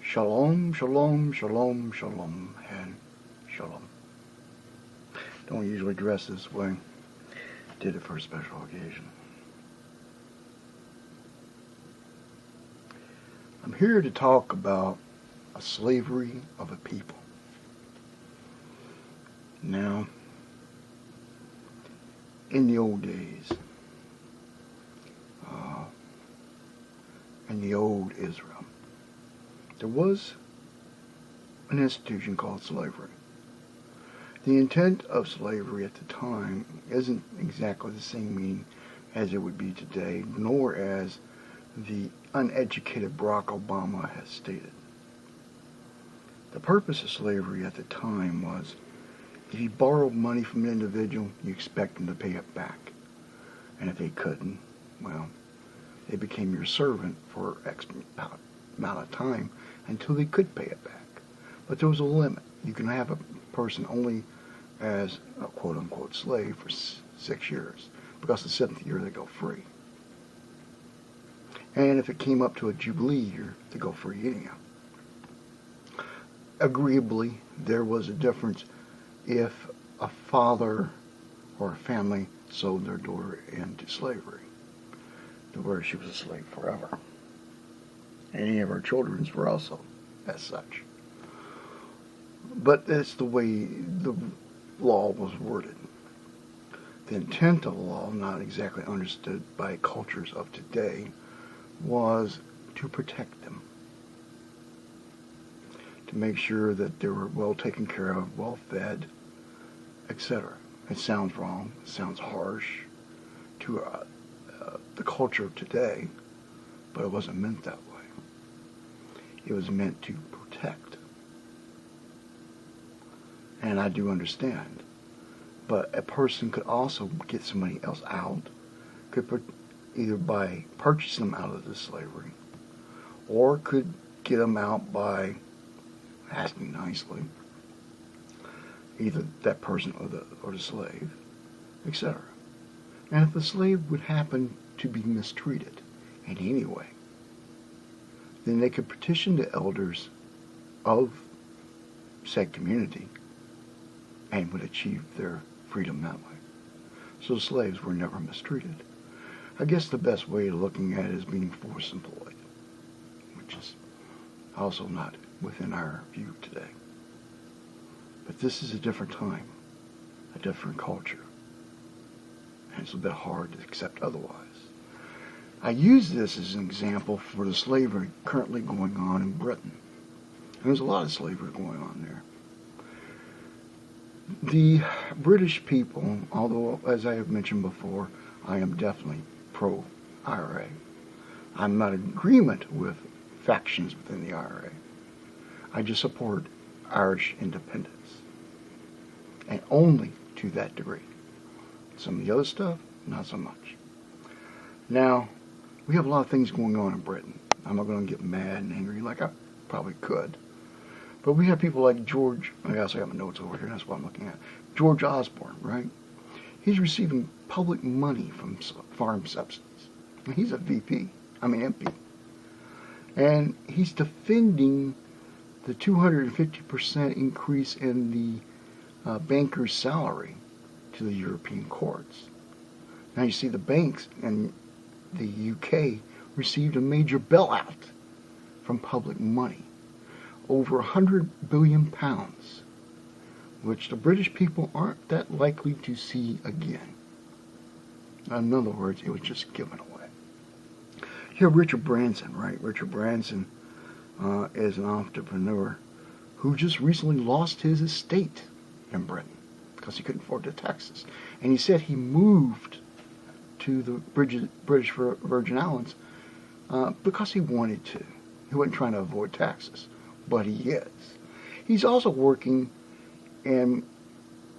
Shalom, shalom, shalom, shalom, and shalom. Don't usually dress this way. Did it for a special occasion. I'm here to talk about a slavery of a people. Now, in the old days, in the old Israel, there was an institution called slavery. The intent of slavery at the time isn't exactly the same meaning as it would be today, nor as the uneducated Barack Obama has stated. The purpose of slavery at the time was, if you borrowed money from an individual, you expect them to pay it back. And if they couldn't, well, they became your servant for X amount of time until they could pay it back. But there was a limit. You can have a person only as a quote-unquote slave for 6 years, because the 7th year they go free. And if it came up to a jubilee year, they go free anyhow. Agreeably, there was a difference if a father or a family sold their daughter into slavery, to where she was a slave forever. Any of our children were also as such. But that's the way the law was worded. The intent of the law, not exactly understood by cultures of today, was to protect them, to make sure that they were well taken care of, well fed, etc. It sounds wrong, it sounds harsh to the culture of today, but it wasn't meant that way. It was meant to protect. And I do understand. But a person could also get somebody else out, could either by purchasing them out of the slavery, or could get them out by asking nicely, either that person or the slave, etc. And if the slave would happen to be mistreated in any way, then they could petition the elders of said community and would achieve their freedom that way. So slaves were never mistreated. I guess the best way of looking at it is being forced employed, which is also not within our view today. But this is a different time, a different culture, and it's a bit hard to accept otherwise. I use this as an example for the slavery currently going on in Britain. And there's a lot of slavery going on there. The British people, although, as I have mentioned before, I am definitely pro-IRA. I'm not in agreement with factions within the IRA. I just support Irish independence. And only to that degree. Some of the other stuff, not so much. Now, we have a lot of things going on in Britain. I'm not going to get mad and angry like I probably could. But we have people like George, I also have my notes over here, that's what I'm looking at. George Osborne, right? He's receiving public money from farm subsidies. And he's a MP. And he's defending the 250% increase in the banker's salary to the European courts. Now you see the banks in the UK received a major bailout from public money. Over £100 billion, which the British people aren't that likely to see again. In other words, it was just given away. You have Richard Branson, right? Richard Branson is an entrepreneur who just recently lost his estate in Britain because he couldn't afford the taxes. And he said he moved to the British Virgin Islands because he wanted to. He wasn't trying to avoid taxes. But he is. He's also working in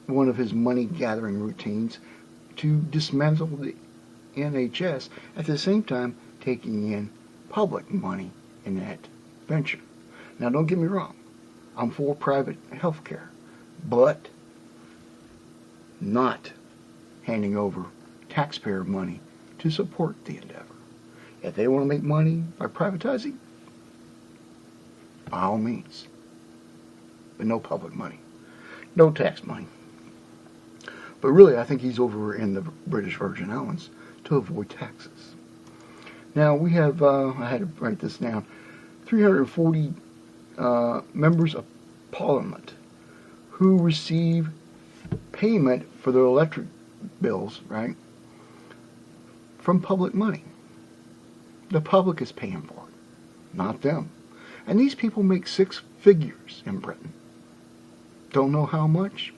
one of his money-gathering routines to dismantle the NHS, at the same time taking in public money in that venture. Now, don't get me wrong. I'm for private health care, but not handing over taxpayer money to support the endeavor. If they want to make money by privatizing, by all means. But no public money. No tax money. But really, I think he's over in the British Virgin Islands to avoid taxes. Now, we have, I had to write this down, 340 members of Parliament who receive payment for their electric bills, right, from public money. The public is paying for it, not them. And these people make 6 figures in Britain. Don't know how much,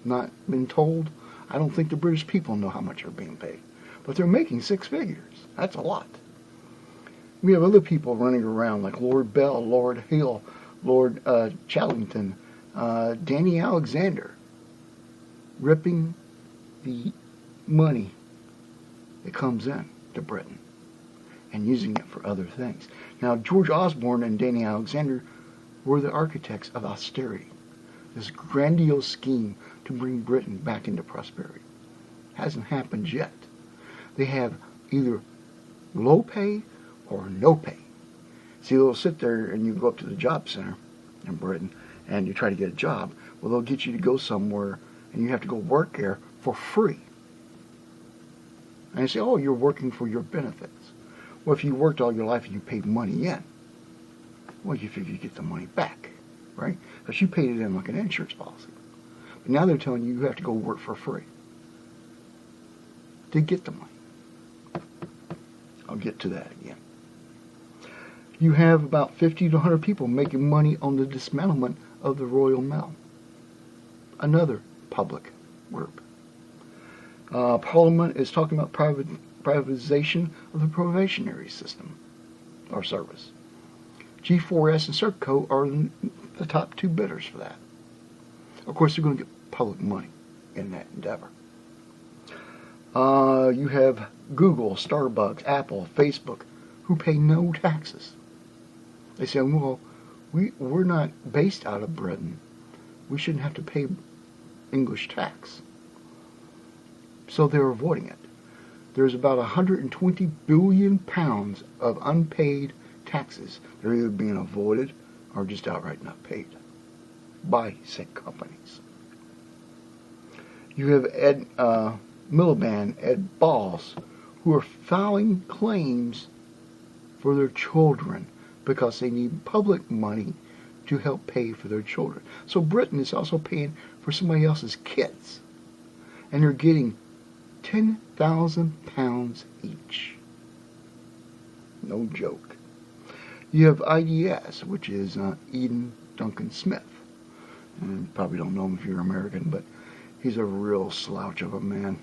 not been told. I don't think the British people know how much they're being paid. But they're making 6 figures. That's a lot. We have other people running around like Lord Bell, Lord Hale, Lord Challington, Danny Alexander, ripping the money that comes in to Britain and using it for other things. Now, George Osborne and Danny Alexander were the architects of austerity, this grandiose scheme to bring Britain back into prosperity. Hasn't happened yet. They have either low pay or no pay. See, they'll sit there and you go up to the job center in Britain and you try to get a job. Well, they'll get you to go somewhere and you have to go work there for free. And you say, oh, you're working for your benefits. Well, if you worked all your life and you paid money in, well, you figure you get the money back, right? Because you paid it in like an insurance policy. But now they're telling you have to go work for free to get the money. I'll get to that again. You have about 50 to 100 people making money on the dismantlement of the Royal Mail. Another public group. Parliament is talking about privatization of the probationary system or service. G4S and Serco are the top 2 bidders for that. Of course, they're going to get public money in that endeavor. You have Google, Starbucks, Apple, Facebook, who pay no taxes. They say, well, we're not based out of Britain. We shouldn't have to pay English tax. So they're avoiding it. There's about 120 billion pounds of unpaid taxes. They're either being avoided or just outright not paid by said companies. You have Ed Miliband, Ed Balls, who are filing claims for their children because they need public money to help pay for their children. So Britain is also paying for somebody else's kids. And they're getting £10,000 each. No joke. You have IDS, which is Eden Duncan Smith. And you probably don't know him if you're American, but he's a real slouch of a man.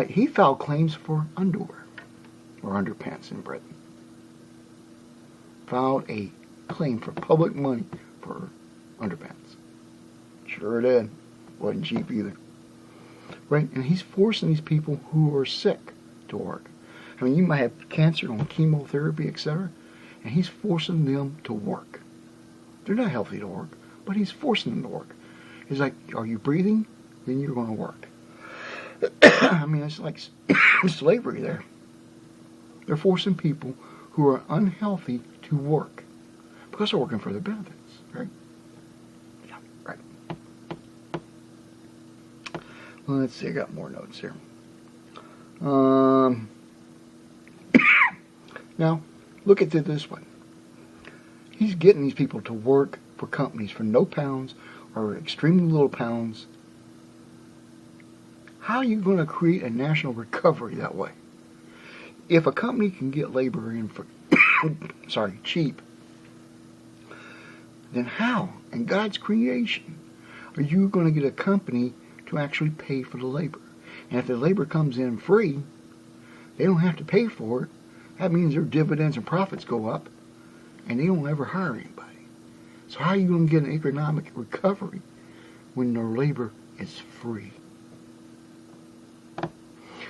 He filed claims for underwear or underpants in Britain. Filed a claim for public money for underpants. Sure did. Wasn't cheap either. Right? And he's forcing these people who are sick to work. I mean, you might have cancer on chemotherapy, etc., and he's forcing them to work. They're not healthy to work, but he's forcing them to work. He's like, are you breathing? Then you're going to work. I mean, it's like slavery there. They're forcing people who are unhealthy to work because they're working for their benefits, right? Yeah, right. Well, let's see, I got more notes here. Now, look at this one. He's getting these people to work for companies for no pounds or extremely little pounds. How are you going to create a national recovery that way? If a company can get labor in for cheap, then how, in God's creation, are you going to get a company to actually pay for the labor? And if the labor comes in free, they don't have to pay for it. That means their dividends and profits go up, and they don't ever hire anybody. So how are you going to get an economic recovery when their labor is free?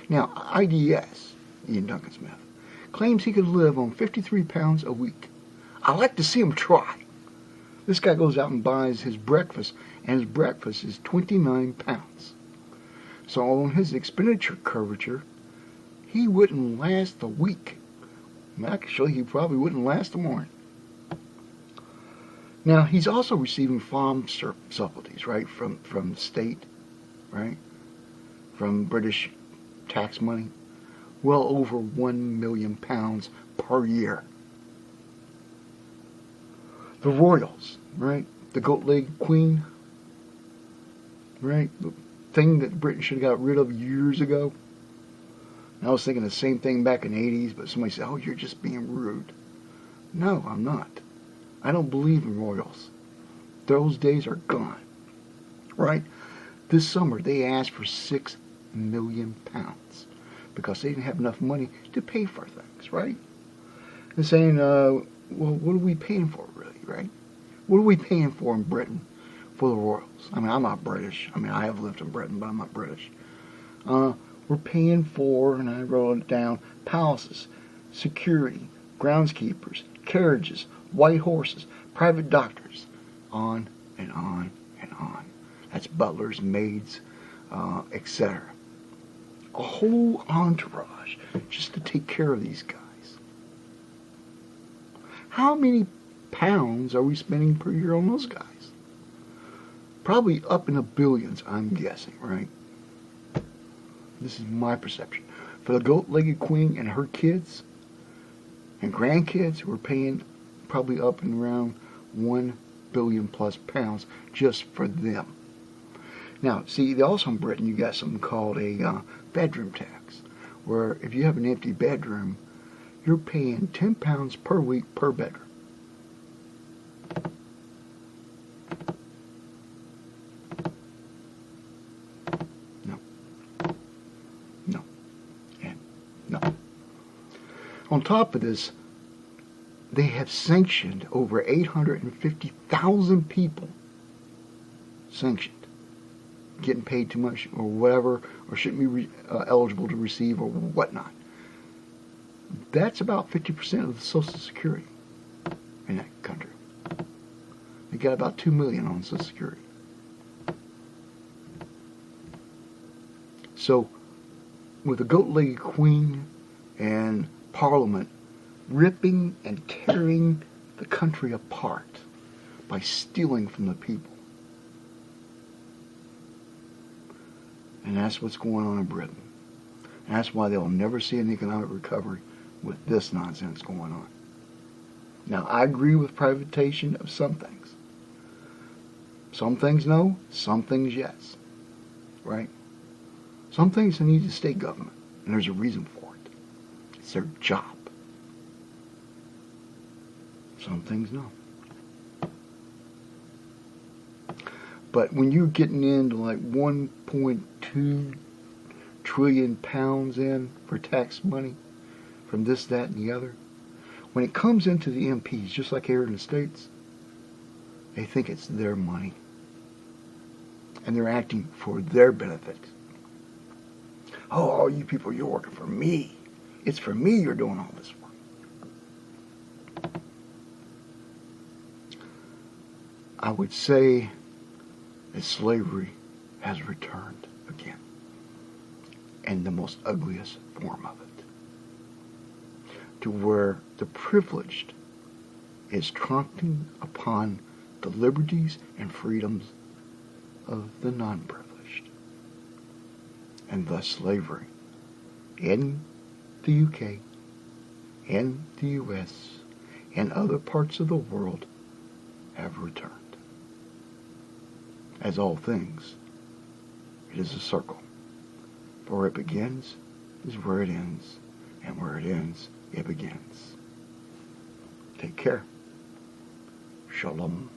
Now, IDS, Ian Duncan Smith, claims he could live on 53 pounds a week. I like to see him try. This guy goes out and buys his breakfast, and his breakfast is 29 pounds. So on his expenditure curvature, he wouldn't last a week. Actually, he probably wouldn't last a morning. Now, he's also receiving farm subsidies, right, from the state, right, from British tax money, well over £1 million per year. The royals, right, the goat-legged queen, right, the thing that Britain should have got rid of years ago. And I was thinking the same thing back in the 80s, but somebody said, oh, you're just being rude. No, I'm not. I don't believe in royals. Those days are gone, right? This summer, they asked for £6 million because they didn't have enough money to pay for things, right? They're saying, well, what are we paying for, really, right? What are we paying for in Britain for the royals? I mean, I'm not British. I mean, I have lived in Britain, but I'm not British. We're paying for, and I wrote it down, palaces, security, groundskeepers, carriages, white horses, private doctors, on and on and on. That's butlers, maids, etc. A whole entourage just to take care of these guys. How many pounds are we spending per year on those guys? Probably up in the billions, I'm guessing, right? This is my perception. For the goat-legged queen and her kids and grandkids, we're paying probably up and around 1 billion plus pounds just for them. Now, see, also in Britain, you got something called a bedroom tax, where if you have an empty bedroom, you're paying £10 per week per bedroom. No. No. And no. On top of this, they have sanctioned over 850,000 people sanctioned, getting paid too much or whatever, or shouldn't be eligible to receive or whatnot. That's about 50% of the Social Security in that country. They got about 2 million on Social Security. So, with the goat-legged queen and Parliament ripping and tearing the country apart by stealing from the people. And that's what's going on in Britain. And that's why they'll never see an economic recovery with this nonsense going on. Now, I agree with privatization of some things. Some things no, some things yes. Right? Some things need the state government, and there's a reason for it. It's their job. Some things no. But when you're getting into like 1.2 trillion pounds in for tax money from this, that, and the other, when it comes into the MPs, just like here in the States, they think it's their money. And they're acting for their benefit. Oh, you people, you're working for me. It's for me you're doing all this work. I would say that slavery has returned again, in the most ugliest form of it, to where the privileged is trampling upon the liberties and freedoms of the non-privileged, and thus slavery in the UK, in the US, and other parts of the world have returned. As all things, it is a circle. For where it begins is where it ends, and where it ends, it begins. Take care. Shalom.